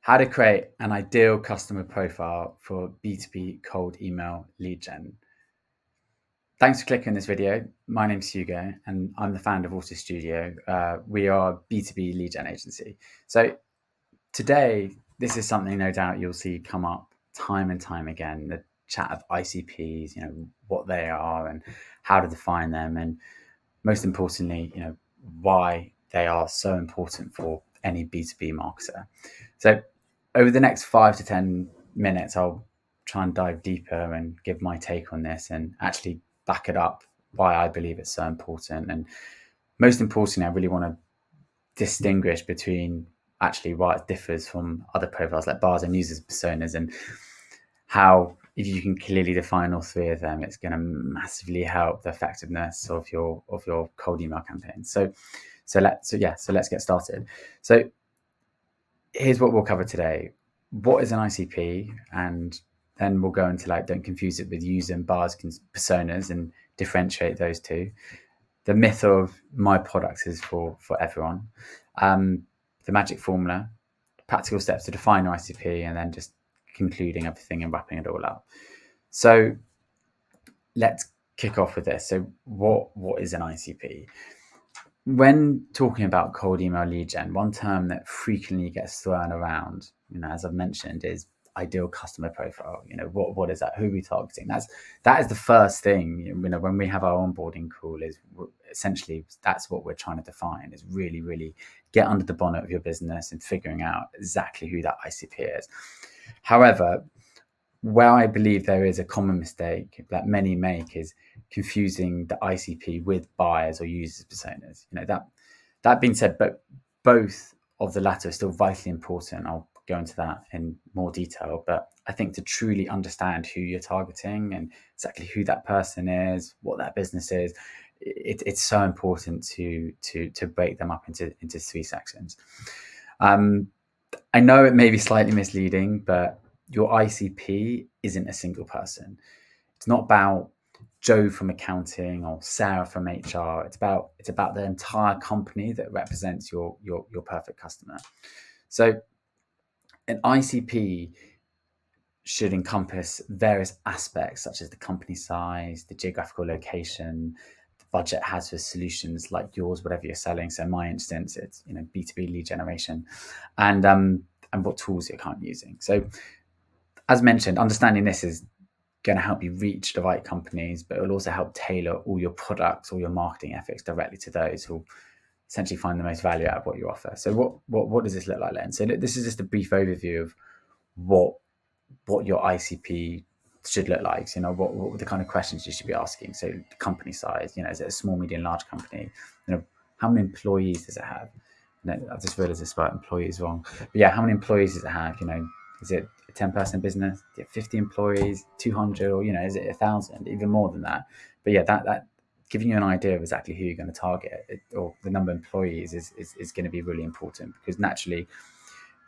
How to create an ideal customer profile for B2B cold email lead gen. Thanks for clicking this video. My name's Hugo and I'm the founder of ORTUS STUDIO. We are a B2B lead gen agency. So today, this is something no doubt you'll see come up time and time again, the chat of ICPs, what they are and how to define them. And most importantly, why they are so important for any B2B marketer. So over the next 5 to 10 minutes, I'll try and dive deeper and give my take on this and actually back it up why I believe it's so important. And most importantly, I really want to distinguish between actually why it differs from other profiles like bars and users personas, and how if you can clearly define all three of them, it's going to massively help the effectiveness of your cold email campaign. So let's get started. So here's what we'll cover today. What is an ICP? And then we'll go into don't confuse it with user and bars personas and differentiate those two. The myth of my products is for everyone. The magic formula, practical steps to define an ICP, and then just concluding everything and wrapping it all up. So let's kick off with this. So what is an ICP? When talking about cold email lead gen, one term that frequently gets thrown around, as I've mentioned, is ideal customer profile. What is that? Who are we targeting? That is the first thing. When we have our onboarding call, is essentially that's what we're trying to define. Is really, really get under the bonnet of your business and figuring out exactly who that ICP is. However, where I believe there is a common mistake that many make is confusing the ICP with buyers or users personas. That being said, but both of the latter are still vitally important. I'll go into that in more detail, but I think to truly understand who you're targeting and exactly who that person is, what that business is, it's so important to break them up into three sections. I know it may be slightly misleading, but your ICP isn't a single person. It's not about Joe from accounting or Sarah from HR. It's about the entire company that represents your perfect customer. So an ICP should encompass various aspects such as the company size, the geographical location, the budget has for solutions like yours, whatever you're selling. So in my instance, it's B2B lead generation, and what tools you're currently using. So as mentioned, understanding this is going to help you reach the right companies, but it will also help tailor all your products, all your marketing efforts directly to those who essentially find the most value out of what you offer. So what does this look like then? So this is just a brief overview of what your ICP should look like. So, what the kind of questions you should be asking. So the company size, is it a small, medium, large company? How many employees does it have? I just realized this about employees wrong. But yeah, how many employees does it have? Is it a 10-person business? Do you have 50 employees, 200, or is it 1,000, even more than that? But yeah, that giving you an idea of exactly who you're going to target or the number of employees is going to be really important, because naturally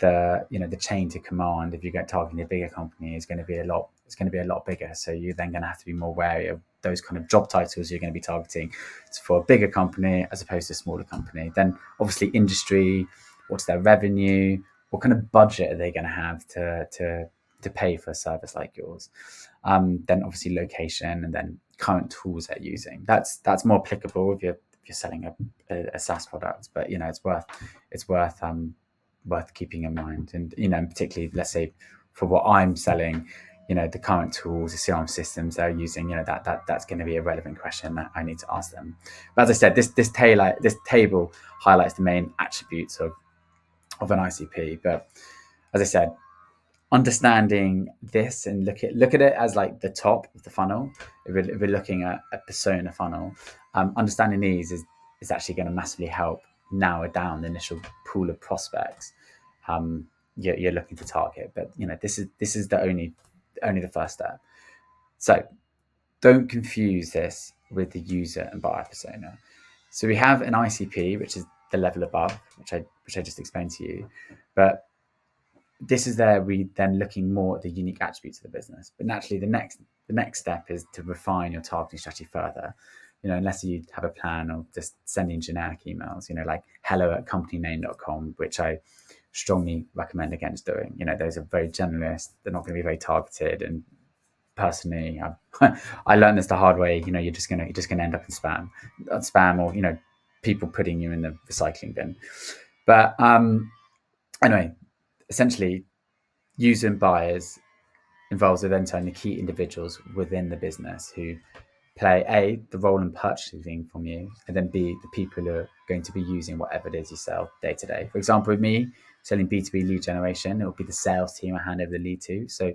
the chain to command, if you get targeting a bigger company, is going to be a lot bigger. So you're then going to have to be more wary of those kind of job titles you're going to be targeting for a bigger company as opposed to a smaller company. Then obviously industry, what's their revenue, what kind of budget are they going to have to pay for a service like yours? Then obviously location, and then current tools they're using. That's more applicable if you're selling a SaaS product, but it's worth keeping in mind. And particularly, let's say for what I'm selling, the current tools, the CRM systems they're using, that's going to be a relevant question that I need to ask them. But as I said, this table highlights the main attributes of an ICP. But as I said, understanding this and look at it as like the top of the funnel. If we're looking at a persona funnel, understanding these is actually going to massively help narrow down the initial pool of prospects you're looking to target. But this is only the first step. So don't confuse this with the user and buyer persona. So we have an ICP, which is the level above, which I just explained to you, but this is there we then looking more at the unique attributes of the business. But naturally, the next step is to refine your targeting strategy further. Unless you have a plan of just sending generic emails, like hello@companyname.com, which I strongly recommend against doing. Those are very generalist. They're not going to be very targeted. And personally, I learned this the hard way. You're just gonna end up in spam, or people putting you in the recycling bin. But anyway, essentially, user and buyers involves identifying the key individuals within the business who play A, the role in purchasing from you, and then B, the people who are going to be using whatever it is you sell day to day. For example, with me selling B2B lead generation, it will be the sales team I hand over the lead to. So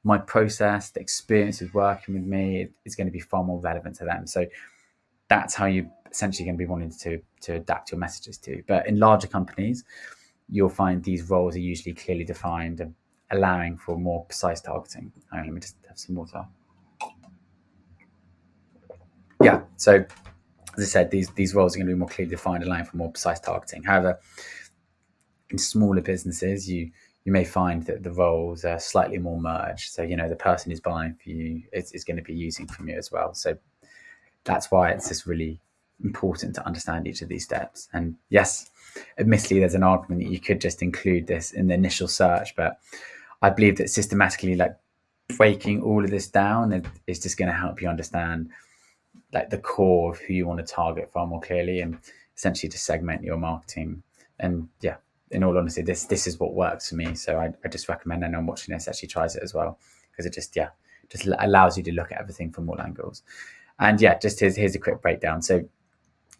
my process, the experience of working with me is going to be far more relevant to them. So that's how you essentially going to be wanting to adapt your messages to. But in larger companies, you'll find these roles are usually clearly defined and allowing for more precise targeting. Let me just have some water. Yeah, so as I said, these roles are going to be more clearly defined, allowing for more precise targeting. However, in smaller businesses, you may find that the roles are slightly more merged. So, the person who's buying for you is going to be using from you as well. So that's why it's just really important to understand each of these steps. And yes, admittedly, there's an argument that you could just include this in the initial search, but I believe that systematically, breaking all of this down is just going to help you understand the core of who you want to target far more clearly, and essentially to segment your marketing. And yeah, in all honesty, this is what works for me. So I just recommend anyone watching this actually tries it as well, because it just allows you to look at everything from all angles. And yeah, just here's a quick breakdown. So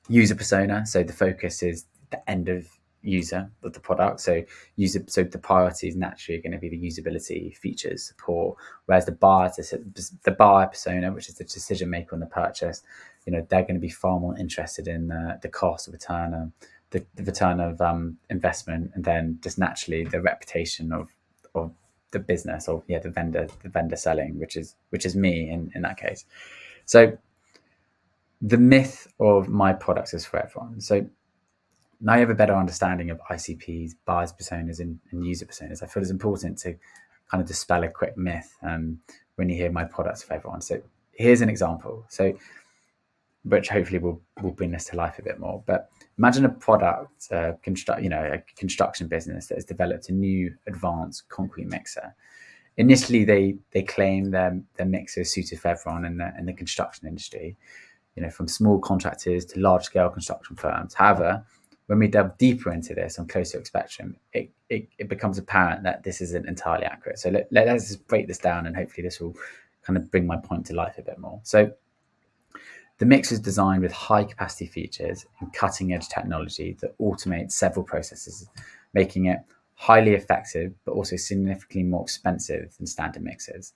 user persona. So the focus is the end of user of the product. So the priority is naturally going to be the usability, features, support. Whereas the buyer persona, which is the decision maker on the purchase, they're going to be far more interested in the cost of return, the return of investment, and then just naturally the reputation of the business, or the vendor selling, which is me in that case. So the myth of my products is for everyone. So now you have a better understanding of ICPs, buyers personas, and user personas. I feel it's important to kind of dispel a quick myth when you hear my products for everyone. So here's an example. So which hopefully will bring this to life a bit more. But imagine a product, a construction business that has developed a new advanced concrete mixer. Initially, they claim their mixer is suited for everyone in the construction industry, from small contractors to large scale construction firms. However, when we delve deeper into this on closer spectrum, it becomes apparent that this isn't entirely accurate. So let's just break this down, and hopefully this will kind of bring my point to life a bit more. So the mixer is designed with high capacity features and cutting edge technology that automates several processes, making it highly effective, but also significantly more expensive than standard mixers.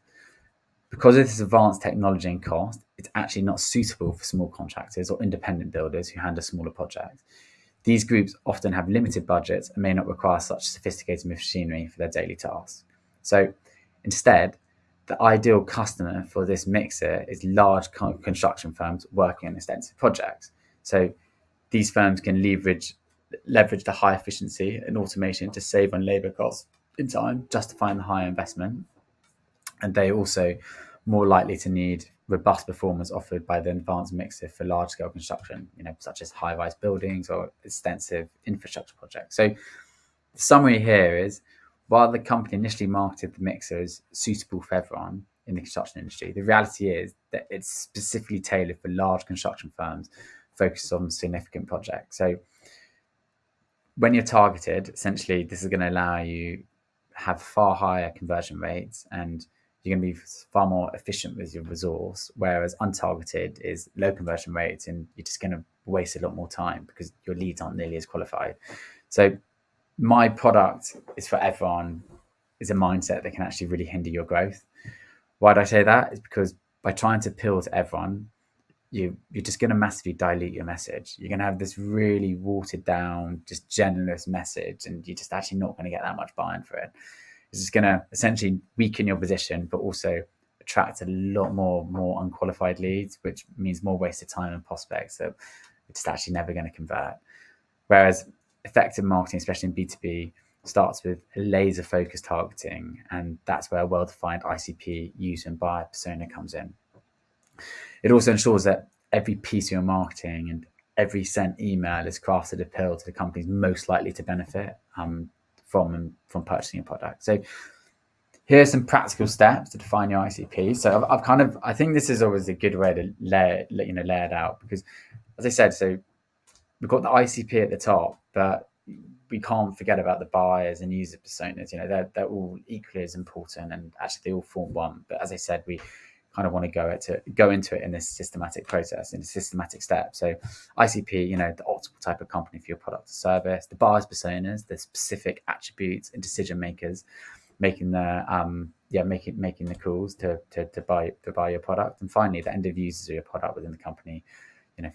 Because of this advanced technology and cost, it's actually not suitable for small contractors or independent builders who handle smaller projects. These groups often have limited budgets and may not require such sophisticated machinery for their daily tasks. So instead, the ideal customer for this mixer is large construction firms working on extensive projects. So these firms can leverage the high efficiency and automation to save on labor costs in time, justifying the higher investment. And they also more likely to need robust performance offered by the advanced mixer for large-scale construction, such as high-rise buildings or extensive infrastructure projects. So the summary here is, while the company initially marketed the mixer as suitable for everyone in the construction industry, the reality is that it's specifically tailored for large construction firms focused on significant projects. So when you're targeted, essentially, this is going to allow you have far higher conversion rates, and you're going to be far more efficient with your resource, whereas untargeted is low conversion rates, and you're just going to waste a lot more time because your leads aren't nearly as qualified. So my product is for everyone is a mindset that can actually really hinder your growth. Why do I say that? Is because by trying to appeal to everyone, you're just going to massively dilute your message. You're going to have this really watered down, just generalist message, and you're just actually not going to get that much buy-in for it. It's just going to essentially weaken your position, but also attract a lot more unqualified leads, which means more wasted time and prospects. So it's actually never going to convert. Whereas effective marketing, especially in B2B, starts with a laser focused targeting, and that's where a well-defined ICP, user and buyer persona comes in. It also ensures that every piece of your marketing and every sent email is crafted to appeal to the companies most likely to benefit from purchasing a product. So here are some practical steps to define your ICP. So I think this is always a good way to lay it out, because as I said, so we've got the ICP at the top, but we can't forget about the buyers and user personas. They're all equally as important, and actually they all form one. But as I said, we kind of want to go into it in this systematic process, in a systematic step. So ICP, the optimal type of company for your product or service, the buyers personas, the specific attributes and decision makers making the making the calls to buy your product, and finally the end of users of your product within the company,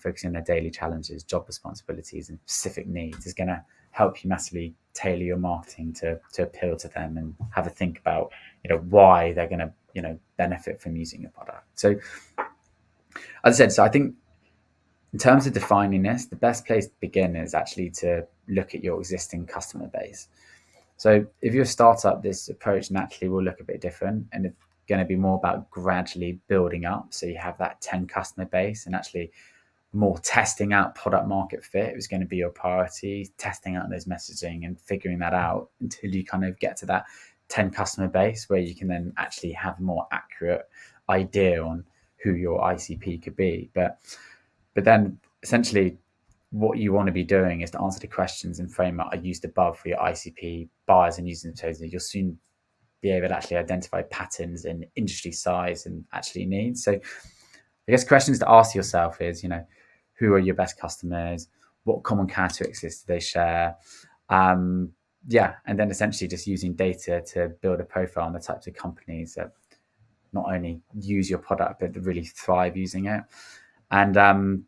focusing on their daily challenges, job responsibilities, and specific needs is going to help you massively tailor your marketing to appeal to them and have a think about why they're going to benefit from using your product. So as I said, so I think in terms of defining this, the best place to begin is actually to look at your existing customer base. So if you're a startup, this approach naturally will look a bit different, and it's going to be more about gradually building up. So you have that 10 customer base, and actually more testing out product market fit is going to be your priority, testing out those messaging and figuring that out until you kind of get to that 10 customer base, where you can then actually have a more accurate idea on who your ICP could be. But then essentially what you want to be doing is to answer the questions and framework I used above for your ICP buyers and using them. You'll soon be able to actually identify patterns in industry size and actually needs. So I guess questions to ask yourself is, who are your best customers? What common characteristics do they share? And then essentially just using data to build a profile on the types of companies that not only use your product, but really thrive using it. And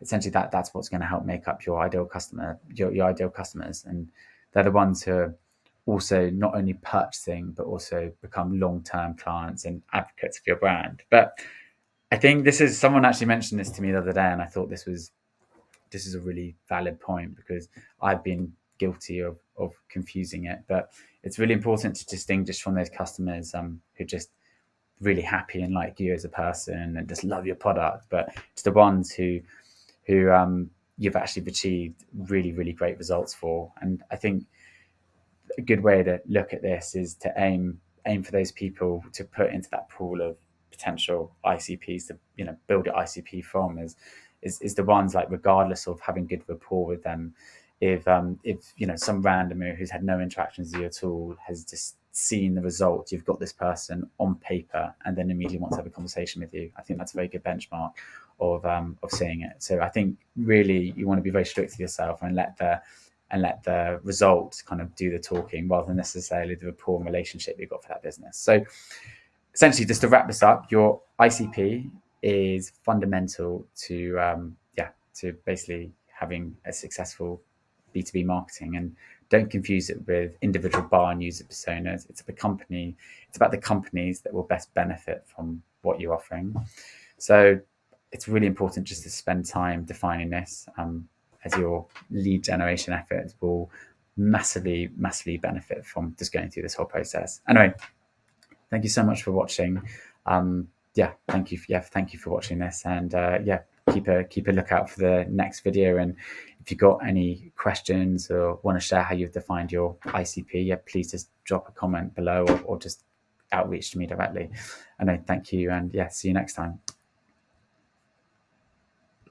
essentially that's what's going to help make up your ideal customer, your ideal customers. And they're the ones who are also not only purchasing, but also become long-term clients and advocates for your brand. But I think someone actually mentioned this to me the other day, and I thought this is a really valid point, because I've been guilty of confusing it. But it's really important to distinguish from those customers who just really happy and like you as a person and just love your product, but it's the ones who you've actually achieved really, really great results for. And I think a good way to look at this is to aim for those people to put into that pool of potential ICPs to build your ICP from is the ones, like, regardless of having good rapport with them, if some randomer who's had no interactions with you at all has just seen the result, you've got this person on paper and then immediately wants to have a conversation with you. I think that's a very good benchmark of seeing it. So I think really you want to be very strict with yourself and let the results kind of do the talking, rather than necessarily the rapport and relationship you've got for that business. So essentially, just to wrap this up, your ICP is fundamental to basically having a successful B2B marketing. And don't confuse it with individual buyer and user personas. It's about the companies that will best benefit from what you're offering. So it's really important just to spend time defining this, as your lead generation efforts will massively benefit from just going through this whole process. Anyway, thank you so much for watching. Thank you for watching this, and keep a lookout for the next video. And if you've got any questions or want to share how you've defined your ICP, please just drop a comment below or just outreach to me directly. And thank you, and see you next time.